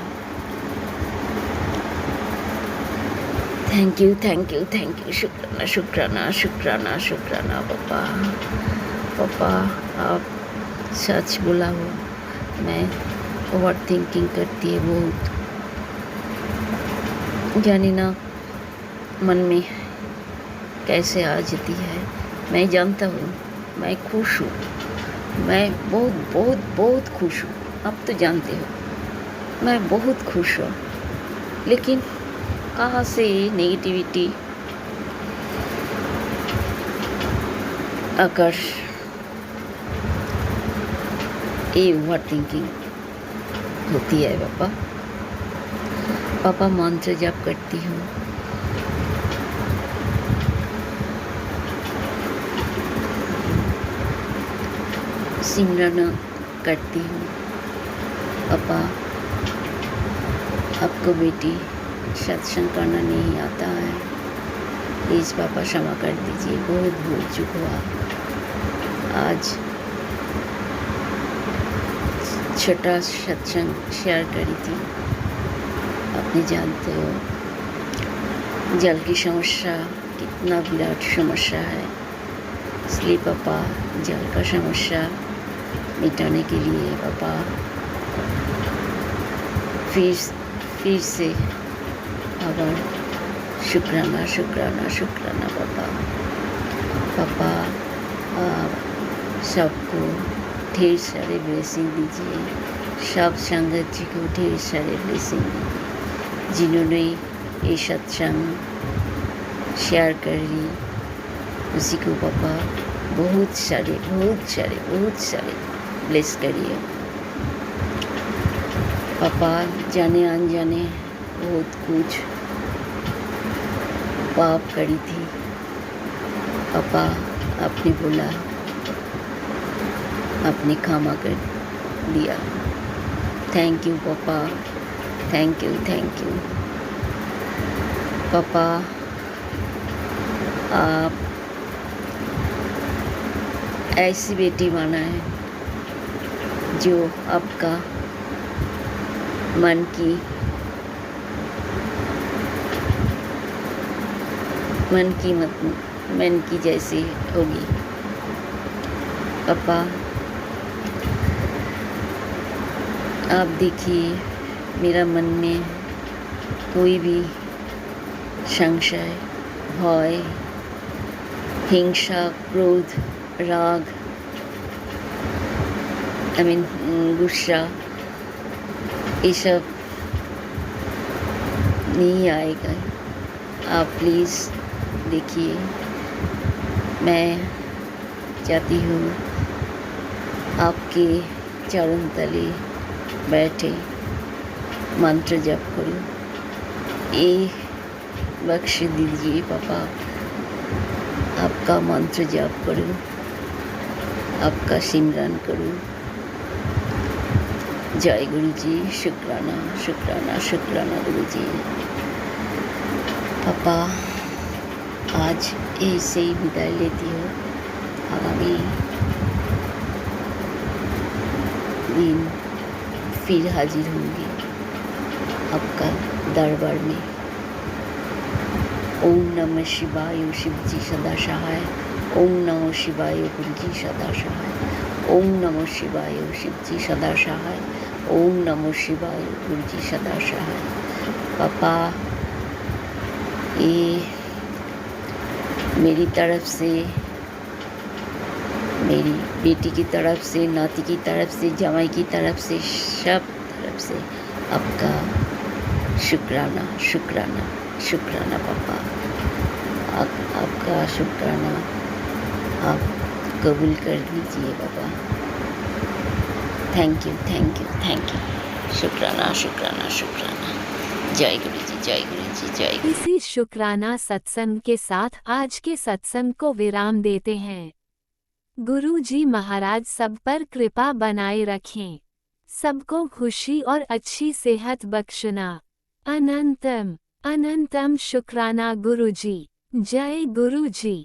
S3: thank you thank you thank you. शुक्राना शुक्राना शुक्राना शुक्राना पापा। पापा आप सच बोला हो, मैं ओवर थिंकिंग करती है बहुत, जाने ना मन में कैसे आ जाती है। मैं जानता हूँ, मैं खुश हूँ, मैं बहुत बहुत बहुत खुश हूँ। आप तो जानते हो मैं बहुत खुश हूँ, लेकिन कहाँ से नेगेटिविटी आकर ये ओवर थिंकिंग होती है पापा। पापा मंत्र जप करती हूँ, सिमरन करती हूँ। पापा आपको बेटी सत्संग करना नहीं आता है, प्लीज़ पापा क्षमा कर दीजिए, बहुत भूल चुक हुआ। आज छोटा सत्संग शेयर करी थी, आपने जानते हो जल की समस्या कितना विराट समस्या है, इसलिए पापा जल का समस्या मिटाने के लिए पापा फिर से आभार, शुक्राना शुक्राना शुक्राना पापा। पापा आप सबको ढेर सारे ब्लेसिंग दीजिए, सब संगत जी को ढेर सारे ब्लेसिंग दीजिए, जिन्होंने ये सत्संग शेयर कर ली उसी को पापा बहुत सारे ब्लेस करिए। पापा जाने अनजाने बहुत कुछ पाप करी थी, पापा आपने बोला, आपने क्षमा कर दिया। थैंक यू पापा, थैंक यू पापा। आप ऐसी बेटी बना है जो आपका मन की जैसी होगी। पापा आप देखिए, मेरा मन में कोई भी संशय, भय, हिंसा, क्रोध, राग, गुस्सा, ये सब नहीं आएगा। आप प्लीज़ देखिए, मैं चाहती हूँ आपके चरण तले बैठे मंत्र जप करूँ। ये बख्श दीजिए पापा, आपका मंत्र जप करूँ, आपका सिमरन करूँ। जय गुरु जी, शुक्राना शुक्राना शुक्राना गुरु जी। पापा आज ऐसे ही विदाई लेती हूँ, आगामी दिन फिर हाजिर होंगी आपका दरबार में। ओम नमः शिवाय, शिव जी सदा सहाय। ओम नमः शिवाय, गुरु जी सदा सहाय। ओम नमः शिवाय, शिव जी सदा सहाय। ओम नमः शिवाय, गुरु जी सदा सहाय। पापा ये मेरी तरफ से, मेरी बेटी की तरफ से, नाती की तरफ से, जमाई की तरफ से, सब तरफ से आपका शुक्राना शुक्राना शुक्राना पापा। आपका शुक्राना आप कबूल कर लीजिए पापा। Thank you thank you thank you. शुक्राना शुक्राना शुक्राना। जय गुरु जी, जय गुरु जी, जय गुरु।
S1: इसी शुक्राना सत्संग के साथ आज के सत्संग को विराम देते हैं। गुरु जी महाराज सब पर कृपा बनाए रखें, सबको खुशी और अच्छी सेहत बख्शना। अनंतम अनंतम शुक्राना गुरु जी। जय गुरु जी।